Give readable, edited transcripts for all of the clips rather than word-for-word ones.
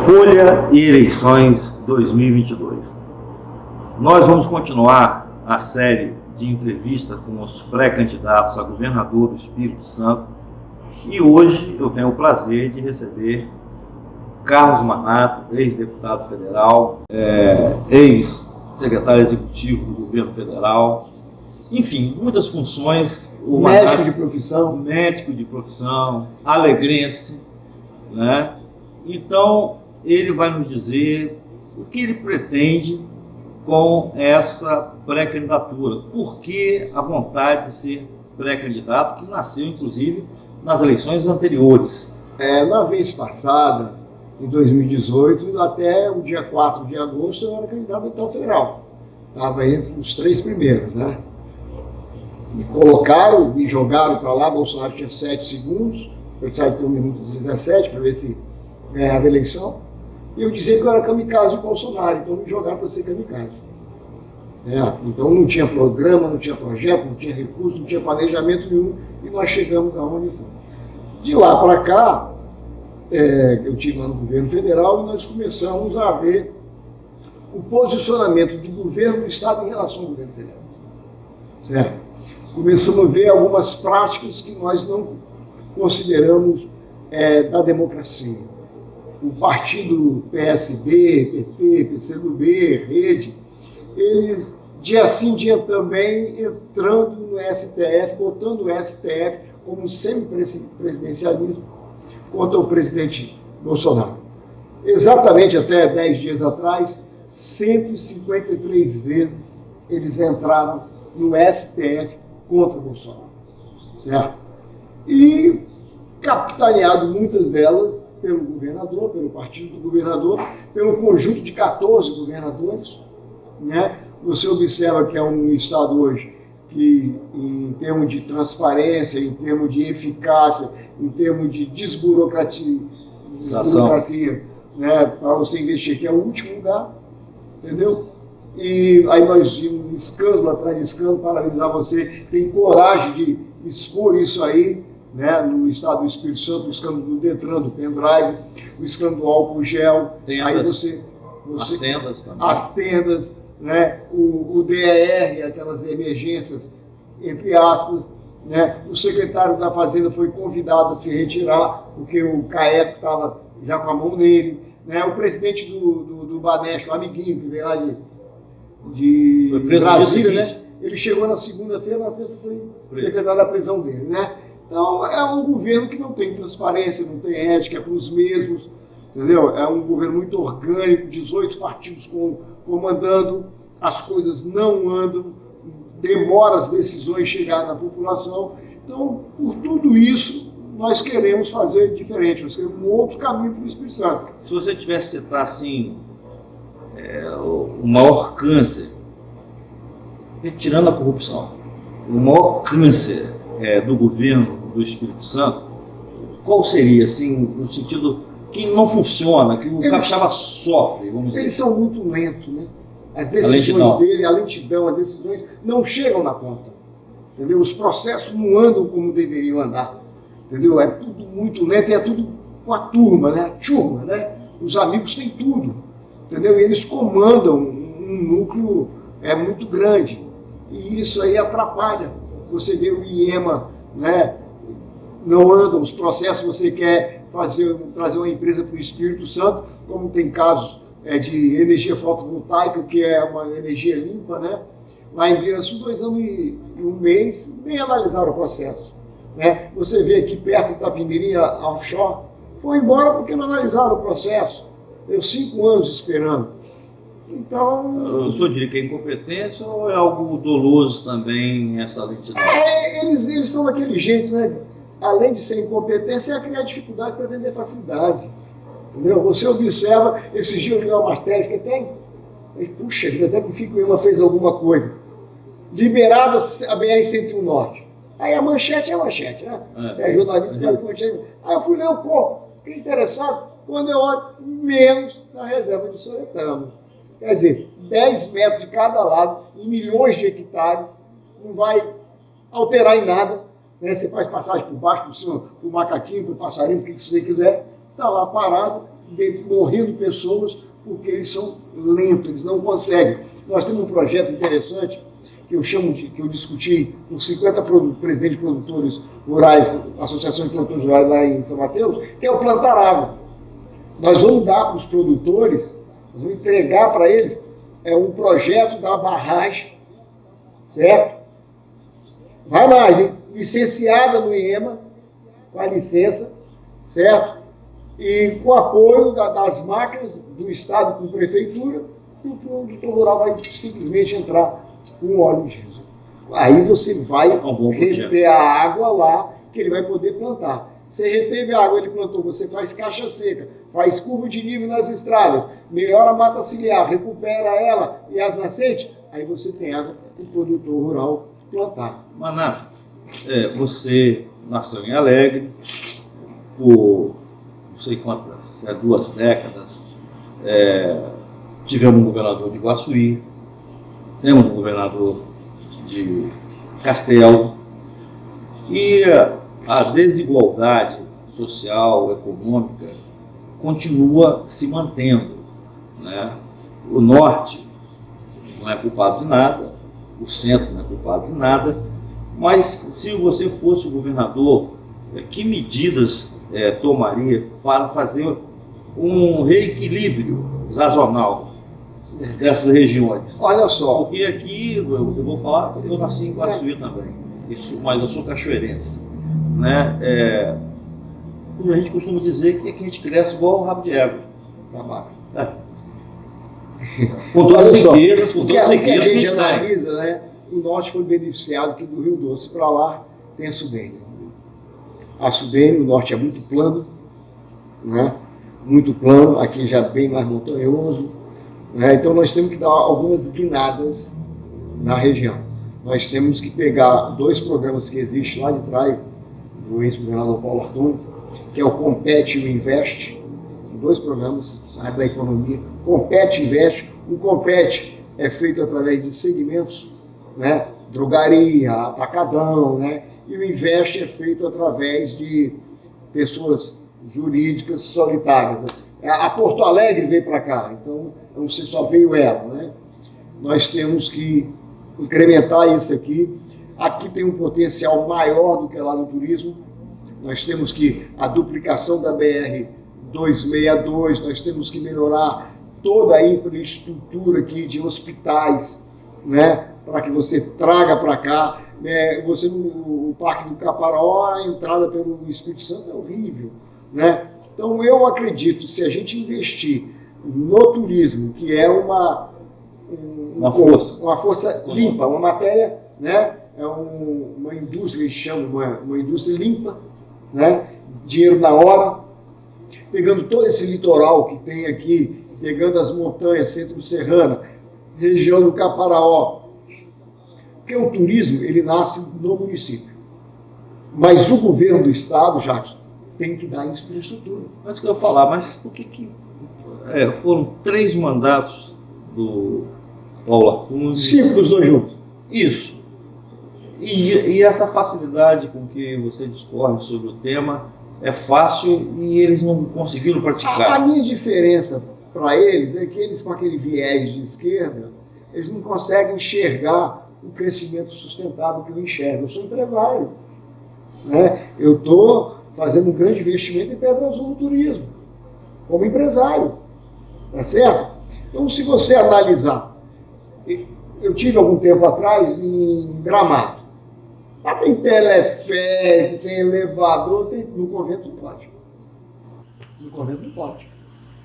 Folha e eleições 2022. Nós vamos continuar a série de entrevistas com os pré-candidatos a governador do Espírito Santo e hoje eu tenho o prazer de receber Carlos Manato, ex-deputado federal, ex-secretário executivo do governo federal, enfim, muitas funções. Médico de profissão, alegrense, né? Então, ele vai nos dizer o que ele pretende com essa pré-candidatura. Por que a vontade de ser pré-candidato, que nasceu, inclusive, nas eleições anteriores? Na vez passada, em 2018, até o dia 4 de agosto, eu era candidato a deputado federal. Estava entre os 3 primeiros, né? Me colocaram, me jogaram para lá, Bolsonaro tinha 7 segundos, eu precisava ter 1 minuto e 17 para ver se ganhava a eleição. E eu dizia que eu era kamikaze de Bolsonaro, então me jogaram para ser kamikaze. Então não tinha programa, não tinha projeto, não tinha recurso, não tinha planejamento nenhum, e nós chegamos aonde fomos. De lá para cá, eu estive lá no governo federal e nós começamos a ver o posicionamento do governo do Estado em relação ao governo federal. Certo? Começamos a ver algumas práticas que nós não consideramos da democracia. O partido PSB, PT, PCdoB, Rede, eles, dia sim, dia também, entrando no STF, botando o STF como semi-presidencialismo contra o presidente Bolsonaro. Exatamente até 10 dias atrás, 153 vezes eles entraram no STF contra o Bolsonaro, certo? E capitaneado muitas delas pelo governador, pelo partido do governador, pelo conjunto de 14 governadores, né? Você observa que é um estado hoje que, em termos de transparência, em termos de eficácia, em termos de desburocracia, né? Para você investir, que é o último lugar, entendeu? E aí nós vimos escândalo atrás de escândalo, parabenizar você, tem coragem de expor isso aí, né, no estado do Espírito Santo, o escândalo do Detran, do pendrive, o escândalo do álcool gel, aí você as tendas também. As tendas, né, o DER, aquelas emergências, entre aspas, né, o secretário da Fazenda foi convidado a se retirar, porque o CAECO estava já com a mão nele, né, o presidente do Banesco, o amiguinho, que veio lá de Brasília, né, ele chegou na segunda-feira, na terça foi decretada a prisão dele, né. Então, é um governo que não tem transparência, não tem ética, é para os mesmos, entendeu? É um governo muito orgânico, 18 partidos comandando, as coisas não andam, demora as decisões chegar na população. Então, por tudo isso, nós queremos fazer diferente, nós queremos um outro caminho para o Espírito Santo. Se você tivesse que citar, assim, o maior câncer, retirando a corrupção, o maior câncer do governo do Espírito Santo, qual seria, assim, no sentido que não funciona, que o capixaba sofre, vamos dizer? Eles são muito lentos, né? As decisões dele, a lentidão, as decisões não chegam na ponta, entendeu? Os processos não andam como deveriam andar, entendeu? É tudo muito lento e é tudo com a turma, né? A turma, né? Os amigos têm tudo, entendeu? E eles comandam um núcleo muito grande e isso aí atrapalha. Você vê o IEMA, né? Não andam os processos, você quer trazer uma empresa para o Espírito Santo, como tem casos de energia fotovoltaica, que é uma energia limpa, né? Lá em Biraçu, 2 anos e 1 mês, nem analisaram o processo, né? Você vê aqui perto de Itapemirim, a offshore, foi embora porque não analisaram o processo. Deu 5 anos esperando. Então... O senhor diria que é incompetência ou é algo doloso também essa lentidão? Eles estão daquele jeito, né? Além de ser incompetência, é criar dificuldade para vender facilidade. Entendeu? Você observa, esses dias eu li uma matéria, que até, puxa vida, até que o FICO fez alguma coisa. Liberada a BR-101 Norte. Aí a manchete é a manchete, né? Você é jornalista, sabe a manchete. Aí eu fui ler o corpo, fiquei interessado, quando eu olho, menos na reserva de Soretama. Quer dizer, 10 metros de cada lado, em milhões de hectares, não vai alterar em nada, né? Você faz passagem por baixo, por cima, por macaquinho, por passarinho, o que você quiser, está lá parado, morrendo pessoas porque eles são lentos, eles não conseguem. Nós temos um projeto interessante que eu discuti com 50 presidentes de produtores rurais, associações de produtores rurais lá em São Mateus, que é o plantar água. Nós vamos dar para os produtores, nós vamos entregar para eles um projeto da barragem, certo? Vai mais, hein? Licenciada no IEMA, com a licença, certo? E com o apoio das máquinas do Estado, com a Prefeitura, e o produtor rural vai simplesmente entrar com óleo diesel. Aí você vai reter a água lá, que ele vai poder plantar. Você reteve a água, ele plantou, você faz caixa seca, faz curva de nível nas estradas, melhora a mata ciliar, recupera ela e as nascentes, aí você tem água para o produtor rural plantar. Maná, você nasceu em Alegre, por não sei quantas, 2 décadas, tivemos um governador de Iguaçuí, temos um governador de Castelo, e a desigualdade social, econômica, continua se mantendo, né? O norte não é culpado de nada, o centro não é culpado de nada, mas se você fosse o governador, que medidas tomaria para fazer um reequilíbrio sazonal dessas regiões? Olha só. Porque aqui, eu vou falar, eu nasci em Iguaçuí também, mas eu sou cachoeirense, né? A gente costuma dizer que aqui a gente cresce igual o rabo de égua. Com todas as riquezas, com todas as riquezas que a gente analisa, né? O norte foi beneficiado que do Rio Doce para lá tem a Sudene. A Sudene, o norte é muito plano, né? Muito plano, aqui já bem mais montanhoso, né? Então nós temos que dar algumas guinadas na região. Nós temos que pegar 2 programas que existem lá de trás, do ex-governador Paulo Arthur, que é o Compete e o Investe, 2 programas na área da economia. Compete e Investe. O Compete é feito através de segmentos, né? Drogaria, atacadão, né? E o Investe é feito através de pessoas jurídicas solitárias. A Porto Alegre veio para cá, então você só veio ela, né? Nós temos que incrementar isso aqui. Aqui tem um potencial maior do que lá no turismo. Nós temos que a duplicação da BR-262, nós temos que melhorar toda a infraestrutura aqui de hospitais, né? Para que você traga para cá. Você no Parque do Caparaó, a entrada pelo Espírito Santo é horrível, né? Então eu acredito, se a gente investir no turismo, que é uma força limpa, uma matéria, né? É uma indústria que chama uma indústria limpa, né? Dinheiro na hora, pegando todo esse litoral que tem aqui, pegando as montanhas, centro-serrana, região do Caparaó, porque o turismo ele nasce no município, mas o governo do estado, Jacques, tem que dar infraestrutura. Mas que eu ia falar, mas por que foram 3 mandatos do Paulo Arthur? 5 dos 2 juntos. Isso. E essa facilidade com que você discorre sobre o tema é fácil e eles não conseguiram praticar. A minha diferença para eles é que eles, com aquele viés de esquerda, eles não conseguem enxergar o crescimento sustentável que eu enxergo. Eu sou empresário, né? Eu estou fazendo um grande investimento em Pedra Azul no turismo, como empresário, tá certo? Então, se você analisar, eu tive algum tempo atrás em Gramado. Lá tem teleférico, tem elevador, no convento não pode. No convento não pode.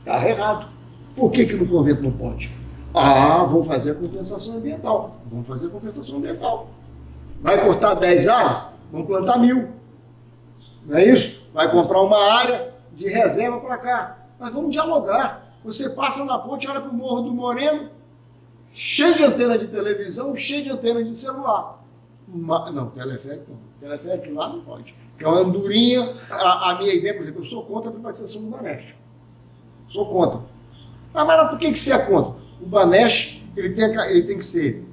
Está errado. Por que no convento não pode? Vamos fazer a compensação ambiental. Vamos fazer a compensação ambiental. Vai cortar 10 árvores? Vamos plantar 1000. Não é isso? Vai comprar uma área de reserva para cá. Mas vamos dialogar. Você passa na ponte, olha para o Morro do Moreno, cheio de antena de televisão, cheio de antena de celular. Não, teleférico não. Teleférico lá não pode. Porque é uma andorinha. A minha ideia, por exemplo, eu sou contra a privatização do Banespa. Sou contra. Mas por que você é contra? O Banespa ele tem que ser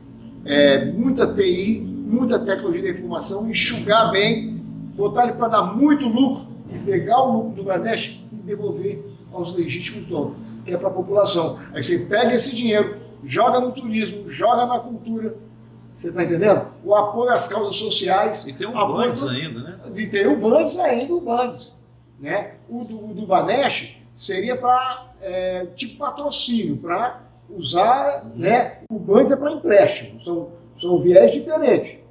muita TI, muita tecnologia da informação, enxugar bem, botar ele para dar muito lucro e pegar o lucro do Banespa e devolver aos legítimos donos, que é para a população. Aí você pega esse dinheiro, joga no turismo, joga na cultura, você está entendendo? O apoio às causas sociais. E tem um Bandes ainda, né? E tem o Bandes ainda, o Bandes. Né? O do Banesh seria para, tipo patrocínio, para usar, né? O Bandes é para empréstimo, são viés diferentes.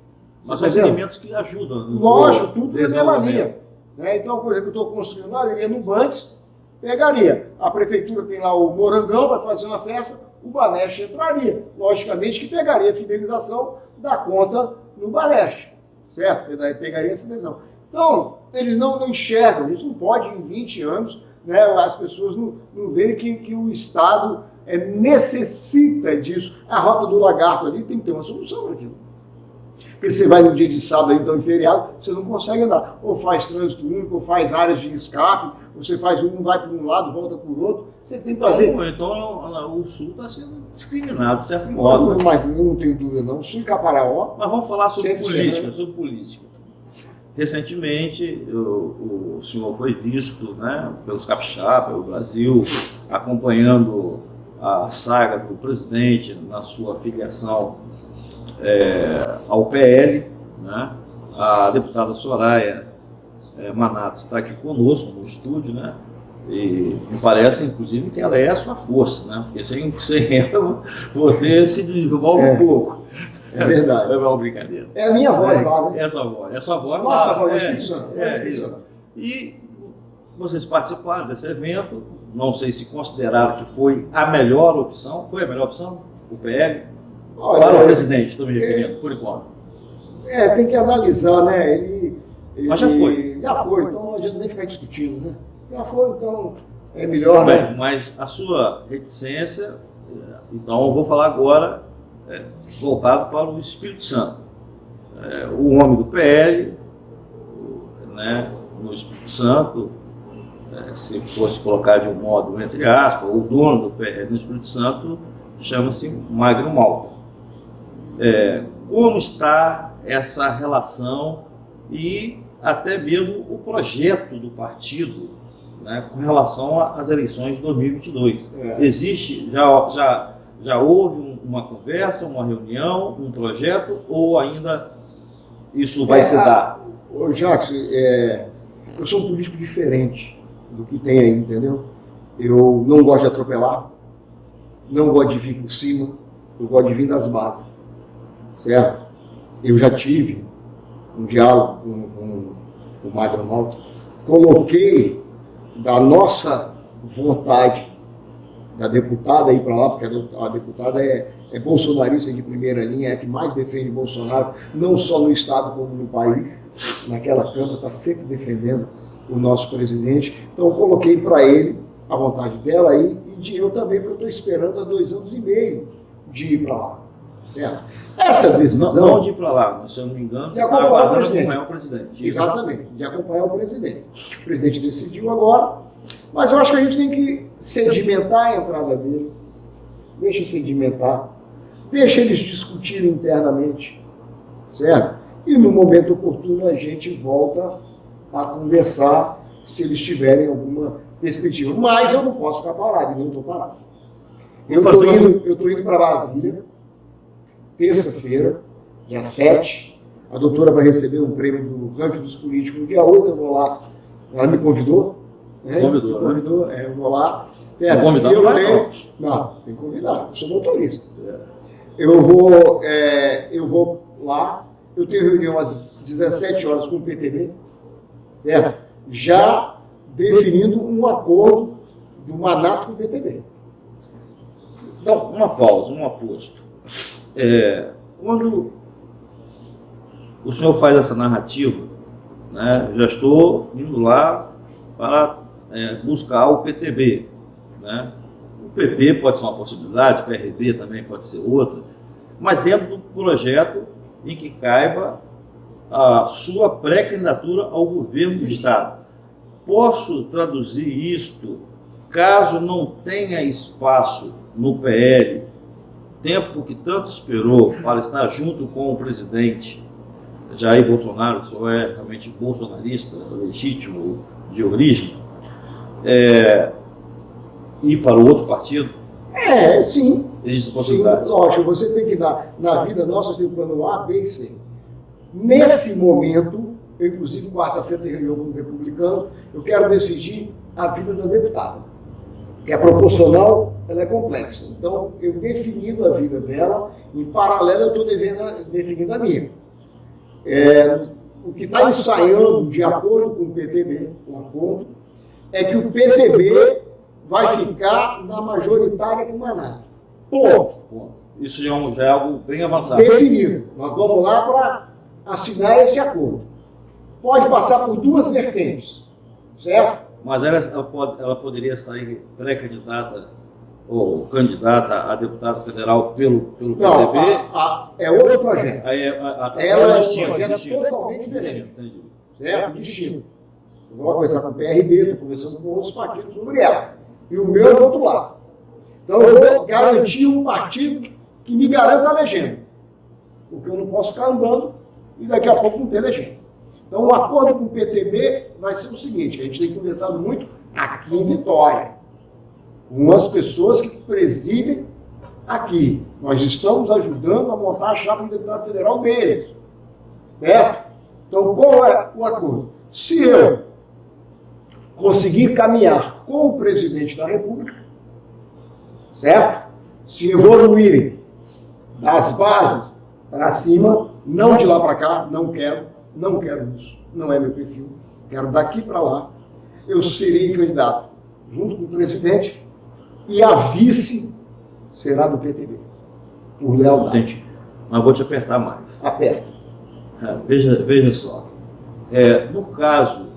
Mas são segmentos que ajudam. Lógico, tudo na mesma linha. Né? Então, por exemplo, eu estou construindo lá, eu iria no Bandes, pegaria. A prefeitura tem lá o Morangão, vai fazer uma festa, o Banesh entraria. Logicamente que pegaria a fidelização da conta no Banesh, certo? Pegaria essa visão. Então, eles não enxergam, isso não pode em 20 anos, né, as pessoas não verem que o Estado necessita disso. A Rota do Lagarto ali tem que ter uma solução para aquilo. Porque você vai no dia de sábado, então em feriado, você não consegue andar. Ou faz trânsito único, ou faz áreas de escape, você faz um, vai para um lado, volta para o outro. Você tem que fazer. Então o Sul está sendo discriminado, de certo modo. Mas eu não tenho dúvida, não. Sul e Caparaó. Mas vamos falar sobre política, né? sobre política. Recentemente, o senhor foi visto, né, pelos capixaba, pelo Brasil, acompanhando a saga do presidente na sua filiação ao PL, né? A deputada Soraya Manato está aqui conosco no estúdio, né? E me parece, inclusive, que ela é a sua força, né? Porque sem ela, você se desenvolve um pouco. É verdade. É uma brincadeira. É a minha voz lá, né? É a sua voz. É a sua voz. Nossa voz do Espírito Santo. Isso. E vocês participaram desse evento, não sei se consideraram que foi a melhor opção. Foi a melhor opção? O PL? Para o presidente, estou me referindo, por enquanto. Tem que analisar, né? Ele Mas já foi. Já foi, então não adianta nem ficar discutindo, né? Já foi, então é melhor, né? Mas a sua reticência, então eu vou falar agora voltado para o Espírito Santo. O homem do PL, né, no Espírito Santo, se fosse colocar de um modo entre aspas, o dono do PL no Espírito Santo chama-se Magno Malta. Como está essa relação e até mesmo o projeto do partido, né, com relação às eleições de 2022? Existe, já houve uma conversa, uma reunião, um projeto, ou ainda isso vai se dar? Ô Jacques, eu sou um político diferente do que tem aí, entendeu? Eu não gosto de atropelar, não gosto de vir por cima, eu gosto de vir das bases, certo? Eu já tive um diálogo com o Magno Malta, coloquei da nossa vontade da deputada ir para lá, porque a deputada é bolsonarista de primeira linha, é a que mais defende Bolsonaro, não só no Estado como no país. Naquela Câmara está sempre defendendo o nosso presidente. Então eu coloquei para ele a vontade dela aí e de eu também, porque eu estou esperando há 2 anos e meio de ir para lá. Certo? Essa decisão... Não de ir para lá, se eu não me engano, de acompanhar o presidente. Exatamente, de acompanhar o presidente. O presidente decidiu agora, mas eu acho que a gente tem que sedimentar a entrada dele, deixa sedimentar, deixa eles discutirem internamente, certo? E no momento oportuno a gente volta a conversar se eles tiverem alguma perspectiva. Mas eu não posso ficar parado, e não estou parado. Eu estou indo para Brasília, terça-feira, dia 7, a doutora vai receber um prêmio do ranking dos políticos, no dia 8 eu vou lá, ela me convidou, Convidou, né? Eu vou lá. Certo? Não, tem que convidar, eu sou motorista. Eu vou lá, eu tenho reunião às 17 horas com o PTB, certo? Já definindo um acordo do Manato com o PTB. Então, uma pausa, um aposto. Quando o senhor faz essa narrativa, né, já estou indo lá para buscar o PTB, né? O PP pode ser uma possibilidade, o PRB também pode ser outra, mas dentro do projeto em que caiba a sua pré-candidatura ao governo do Estado. Posso traduzir isto, caso não tenha espaço no PL, tempo que tanto esperou para estar junto com o presidente Jair Bolsonaro, que só é realmente bolsonarista, legítimo, de origem, ir para o outro partido? Sim. Existe possibilidade. Lógico, você tem que dar, na vida nossa, você tem um plano A, B e C. Nesse momento, eu, inclusive, quarta-feira tem reunião com o republicano, eu quero decidir a vida da deputada, que é proporcional, ela é complexa. Então, eu definindo a vida dela, em paralelo eu estou definindo a minha. O que está ensaiando, de acordo com o PTB, um acordo, é que o PTB vai ficar na majoritária do Manaus. Ponto. Isso já é algo bem avançado. Definido. Nós vamos lá para assinar esse acordo. Pode passar por duas vertentes, certo? Mas ela poderia sair pré-candidata ou candidata a deputada federal pelo PTB? Não, é outro projeto. Aí ela é um projeto totalmente diferente. Entendi. Certo? Distinto. Eu vou conversar com o PRB, estou conversando com outros partidos sobre ela. E o meu é do outro lado. Então eu vou garantir um partido que me garanta a legenda. Porque eu não posso ficar andando e daqui a pouco não ter legenda. Então o acordo com o PTB vai ser o seguinte, a gente tem conversado muito aqui em Vitória, com as pessoas que presidem aqui. Nós estamos ajudando a montar a chapa de deputado federal deles. Certo? Então qual é o acordo? Se eu conseguir caminhar com o presidente da República, certo? Se evoluírem das bases para cima, não de lá para cá, não quero isso, não é meu perfil, quero daqui para lá, eu serei candidato junto com o presidente e a vice será do PTB, por lealdade. Entendi. Mas vou te apertar mais. Aperta. Veja só, no caso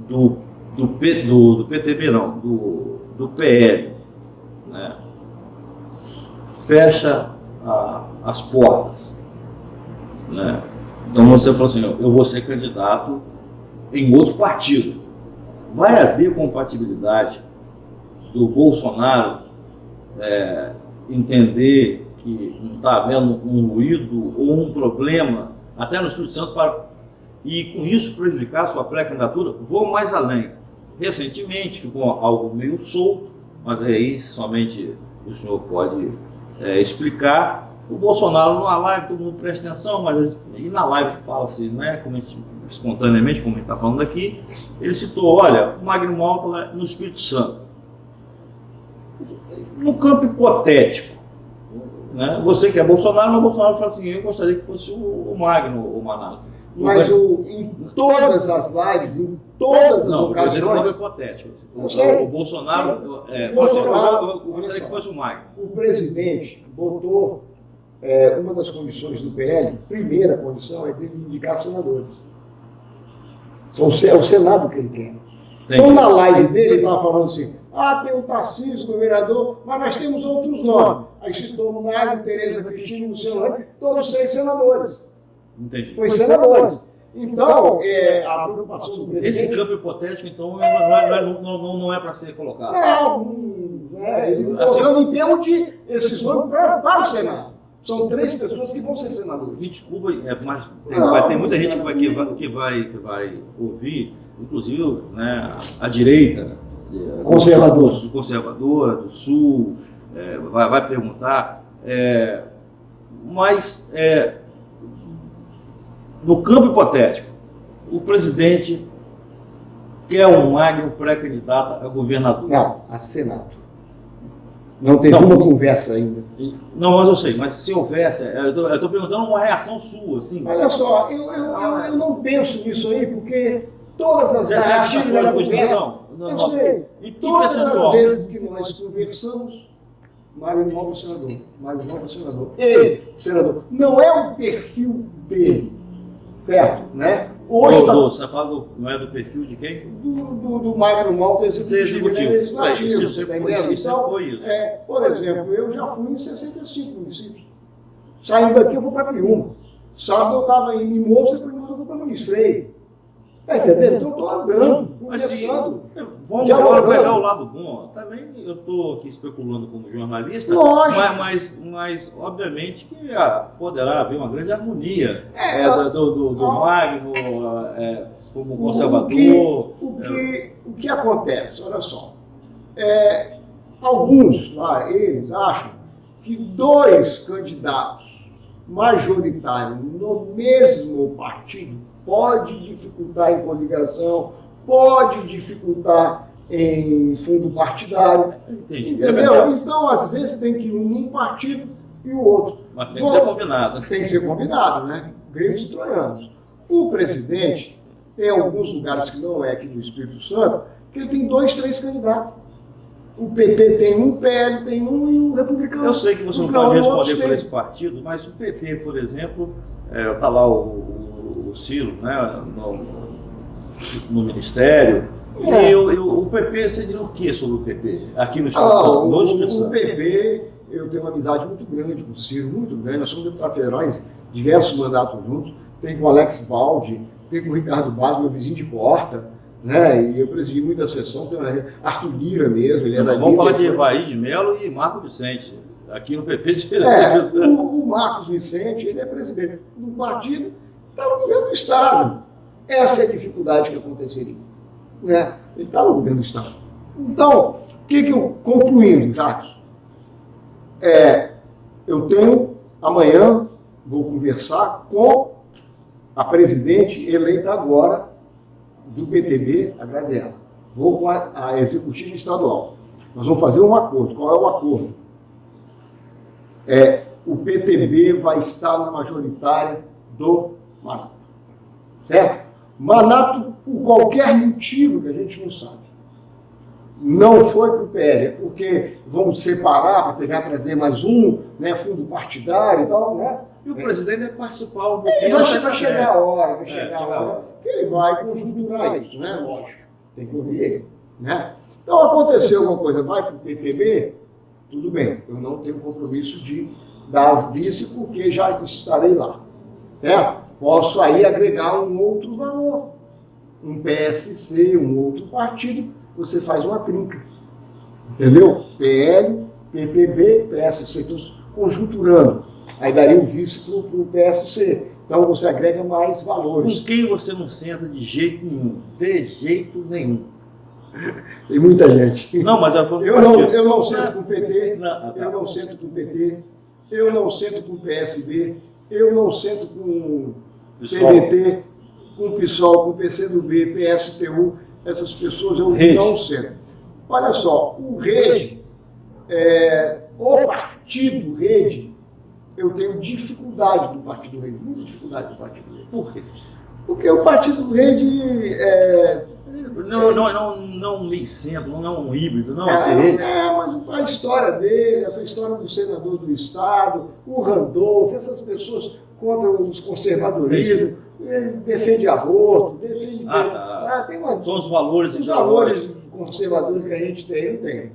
do PTB não, do PL, né, fecha as portas, né? Então você falou assim, eu vou ser candidato em outro partido. Vai haver compatibilidade do Bolsonaro entender que não está havendo um ruído ou um problema, até no Espírito Santo, e com isso prejudicar a sua pré-candidatura? Vou mais além. Recentemente ficou algo meio solto, mas aí somente o senhor pode explicar. O Bolsonaro numa live, todo mundo presta atenção, mas e na live fala-se, né, espontaneamente, como a gente está falando aqui, ele citou, olha, o Magno Malta no Espírito Santo. No campo hipotético, né, você que é Bolsonaro, mas o Bolsonaro fala assim, eu gostaria que fosse o Magno, o Manaus. Mas em todas as lives, em todas as ocasiões... Não, é hipotético. O Bolsonaro, eu gostaria que fosse o Magno. O presidente botou uma das condições do PL, primeira condição é dele indicar senadores. É o Senado que ele quer. Então, na live dele, ele estava falando assim, tem o Tarcísio, governador, mas nós temos outros nomes. Aí citou o Magno, Tereza Cristina, Luciano, todos os 3 senadores. Entendi. Foi senadores. Então, a preocupação do presidente... Esse campo hipotético, então, não é para ser colocado. Ele colocando em termos de esses nomes para o Senado. São 3 pessoas que vão ser senadores. Me desculpa, mas vai ter muita gente que vai ouvir, inclusive, né, a direita, conservadora do Sul, vai perguntar, mas no campo hipotético, o presidente quer um Magno pré-candidato a governador. Não, a Senado. Não teve uma conversa ainda. Não, mas eu sei, mas se houvesse, eu estou perguntando uma reação sua, assim. Olha só, eu não penso nisso aí, porque todas as narrativas da conversa, eu sei, e todas as vezes que nós conversamos, Magno Malta senador, Magno Malta senador. Ele, senador, não é o perfil dele, certo, né? Hoje você fala não é do perfil de quem? Do Magno Malta executivo. Isso foi isso. Por exemplo, eu já fui em 65 municípios. Saindo daqui eu vou para Piúma. Sábado eu estava em Mimoso e depois eu vou para Muniz Freire. Está entendendo? Então eu estou andando, conversando. Vamos agora pegar o lado bom. Também eu estou aqui especulando como jornalista, mas obviamente que poderá haver uma grande harmonia do Magno como conservador. O que acontece? Olha só. Alguns lá, eles acham que dois candidatos majoritários no mesmo partido pode dificultar em coligação, pode dificultar em fundo partidário. Entendi. Entendeu? Então, às vezes, tem que ir um partido e o outro. Mas tem que ser combinado. Tem que ser combinado, né? Gregos e troianos. O presidente tem alguns lugares que não é aqui no Espírito Santo, que ele tem 2, 3 candidatos. O PP tem um, o PL tem um e o Republicano. Eu sei que você não pode responder por esse partido, mas o PP, por exemplo, está lá o Ciro, né, no Ministério. E o PP, você diria o que sobre o PP aqui no Espírito Santo? O PP, eu tenho uma amizade muito grande com o Ciro, muito grande. Nós somos deputados federais, diversos mandatos juntos. Tem com o Alex Baldi, tem com o Ricardo Barros, meu vizinho de porta, né? E eu presidi muita sessão, tem Arthur Lira mesmo, ele era Vamos falar de Evaí de Mello e Marco Vicente, aqui no PP direto. O Marcos Vicente, ele é presidente do partido, está no governo do Estado. Essa é a dificuldade que aconteceria. Né? Ele está no governo do Estado. Então, o que eu, concluindo, Jacques, eu tenho, amanhã, vou conversar com a presidente eleita agora do PTB, a Graziella. Vou com a executiva estadual. Nós vamos fazer um acordo. Qual é o acordo? O PTB vai estar na majoritária do Manato. Certo? Manato, por qualquer motivo que a gente não sabe, não foi para o PL, porque vamos separar para pegar, trazer mais um, né, fundo partidário e tal, né? E o presidente vai participar um pouquinho. Vai chegar a hora, que ele vai conjunturar isso, né? Lógico, tem que ouvir ele, né? Então aconteceu alguma coisa, vai para o PTB, tudo bem, eu não tenho compromisso de dar vice porque já estarei lá, certo? Posso aí agregar um outro valor, um PSC, um outro partido, você faz uma trinca, entendeu? PL, PTB, PSC, todos conjunturando. Aí daria um vice para o PSC. Então você agrega mais valores. Com quem você não senta de jeito nenhum? De jeito nenhum. Tem muita gente. Não, mas eu não sento com o PT, eu não sento com o PT, eu não sento com o PSB, eu não sento com o PDT, com o PSOL, com o PCdoB, PSTU, essas pessoas eu não sento. Olha só, o Rede, o partido Rede, eu tenho dificuldade do Partido Rede, muita dificuldade do Partido Rede. Por quê? Porque o Partido Rede não meio centro, não é um híbrido, não. Mas a história dele, essa história do senador do Estado, o Randolph, essas pessoas contra os conservadorismo, ele defende aborto, defende... São os valores... Os valores conservadores que a gente tem, não tem.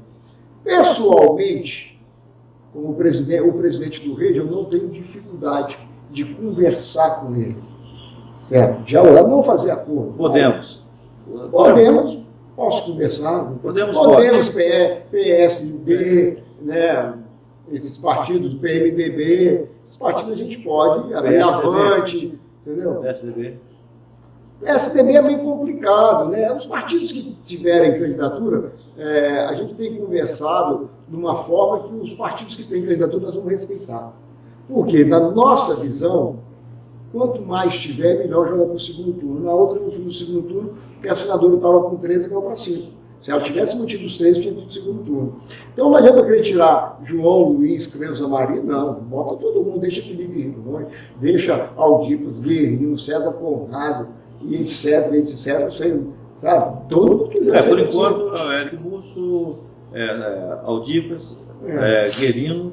Pessoalmente, como o presidente do Rede, eu não tenho dificuldade de conversar com ele. Certo? Já não fazer acordo. Podemos, posso conversar. Podemos PSD, né? Esses partidos do PMDB, esses partidos a gente pode abrir avante, entendeu? PSDB é meio complicado, né? Os partidos que tiverem candidatura, a gente tem conversado de uma forma que os partidos que têm candidatura nós vamos respeitar. Porque, na nossa visão, quanto mais tiver, melhor jogar para o segundo turno. Na outra, no fim do segundo turno, porque a senadora estava com 13 e caiu para 5. Se ela tivesse mantido os 3, tinha tido o segundo turno. Então não adianta querer tirar João, Luiz, Creuza, Maria, não. Bota todo mundo, deixa Felipe Ribon, deixa Aldifas, Guerrinho, César Conrado, e etc, sabe? Todo mundo quiser. Por enquanto, Érico Musso, Aldifas, Guerino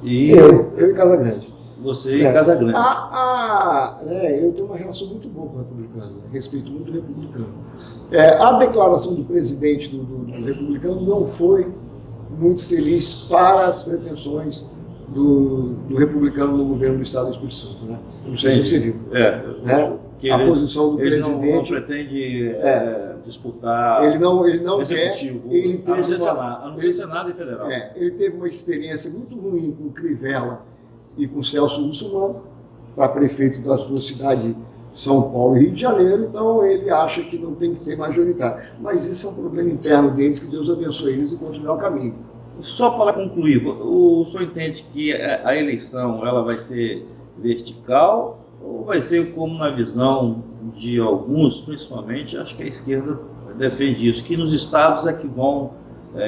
e... Eu e Casagrande. Você e Casagrande. Eu tenho uma relação muito boa com o republicano, respeito muito o republicano. A declaração do presidente do republicano não foi muito feliz para as pretensões do republicano no governo do Estado do Espírito Santo, né? Eu não sei se você viu. A posição do presidente. Ele não pretende disputar. Ele não executivo, quer. Ele teve Senado e Federal. Ele teve uma experiência muito ruim com o Crivella e com o Celso Russomano, para prefeito das duas cidades São Paulo e Rio de Janeiro, então ele acha que não tem que ter majoritário. Mas isso é um problema interno deles, que Deus abençoe eles e continue o caminho. Só para concluir, o senhor entende que a eleição ela vai ser vertical ou vai ser como na visão de alguns, principalmente, acho que a esquerda defende isso, que nos estados é que vão,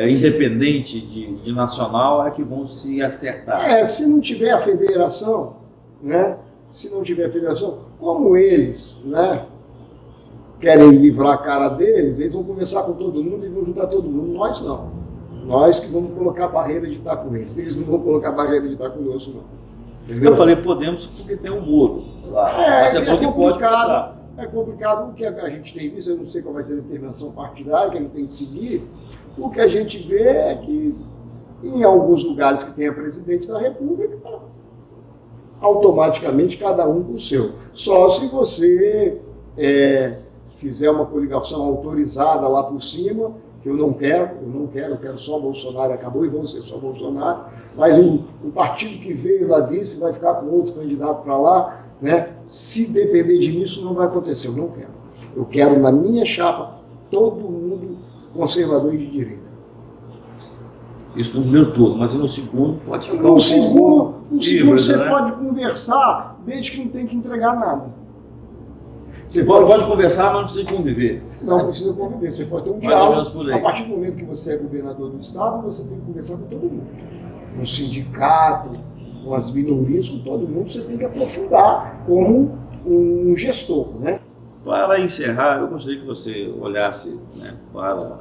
independente de nacional, é que vão se acertar? Se não tiver a federação, né? Se não tiver a federação, como eles, né, querem livrar a cara deles, eles vão conversar com todo mundo e vão juntar todo mundo. Nós não. Nós que vamos colocar barreira de estar com eles. Eles não vão colocar barreira de estar conosco, não. Entendeu? Eu falei podemos porque tem um muro lá. Mas você falou que pode passar. É complicado o que a gente tem visto, eu não sei qual vai ser a determinação partidária que a gente tem que seguir. O que a gente vê é que em alguns lugares que tem a presidente da República, automaticamente cada um com o seu. Só se você fizer uma coligação autorizada lá por cima, que eu quero só Bolsonaro, acabou e vão ser só Bolsonaro, mas o partido que veio da vice vai ficar com outro candidato para lá, né? Se depender de mim, isso não vai acontecer, eu não quero. Eu quero na minha chapa todo mundo conservador e de direita. Isso no primeiro turno, mas no segundo pode ficar no segundo você né? pode conversar, desde que não tem que entregar nada. Você pode conversar, mas não precisa conviver. Não precisa conviver, você pode ter um diálogo. A partir do momento que você é governador do estado, você tem que conversar com todo mundo. Com o sindicato, com as minorias, com todo mundo, você tem que aprofundar como um gestor, né? Para encerrar, eu gostaria que você olhasse, né, para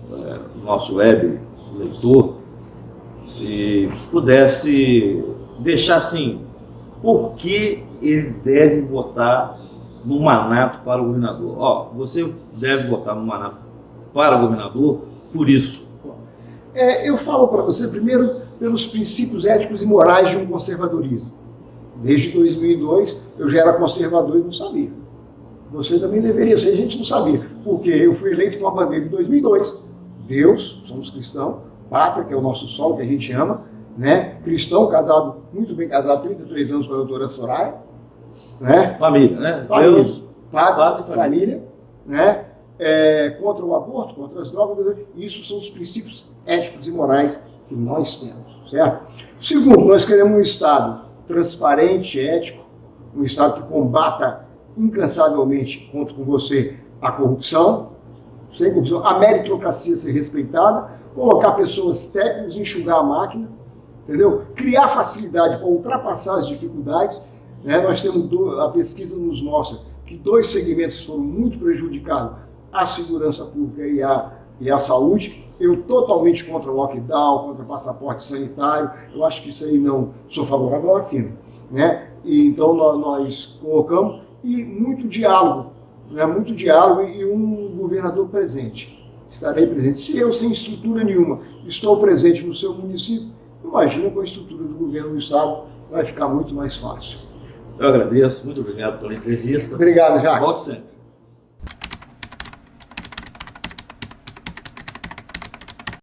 o nosso web leitor e pudesse deixar assim, por que ele deve votar no Manato para o governador. Você deve votar no Manato para o governador por isso. Eu falo para você primeiro pelos princípios éticos e morais de um conservadorismo. Desde 2002 eu já era conservador e não sabia. Você também deveria ser, a gente não sabia. Porque eu fui eleito com a bandeira em 2002. Deus, somos cristãos, pátria, que é o nosso sol, que a gente ama, né? Cristão, casado, muito bem casado, 33 anos com a doutora Soraya. Né? Família, né? Família, Deus, pátria, família, né? Contra o aborto, contra as drogas, isso são os princípios éticos e morais que nós temos, certo? Segundo, nós queremos um Estado transparente, ético, um Estado que combata incansavelmente, conto com você, a corrupção, sem corrupção, a meritocracia ser respeitada, colocar pessoas técnicas, enxugar a máquina, entendeu? Criar facilidade para ultrapassar as dificuldades. Nós temos, a pesquisa nos mostra que 2 segmentos foram muito prejudicados, a segurança pública e a saúde. Eu totalmente contra o lockdown, contra o passaporte sanitário, eu acho que isso aí não sou favorável à vacina. Né? E, então nós colocamos, e muito diálogo e um governador presente. Estarei presente. Se eu, sem estrutura nenhuma, estou presente no seu município, imagina com a estrutura do governo do estado, vai ficar muito mais fácil. Eu agradeço, muito obrigado pela entrevista. Obrigado, Jacques. Volte sempre.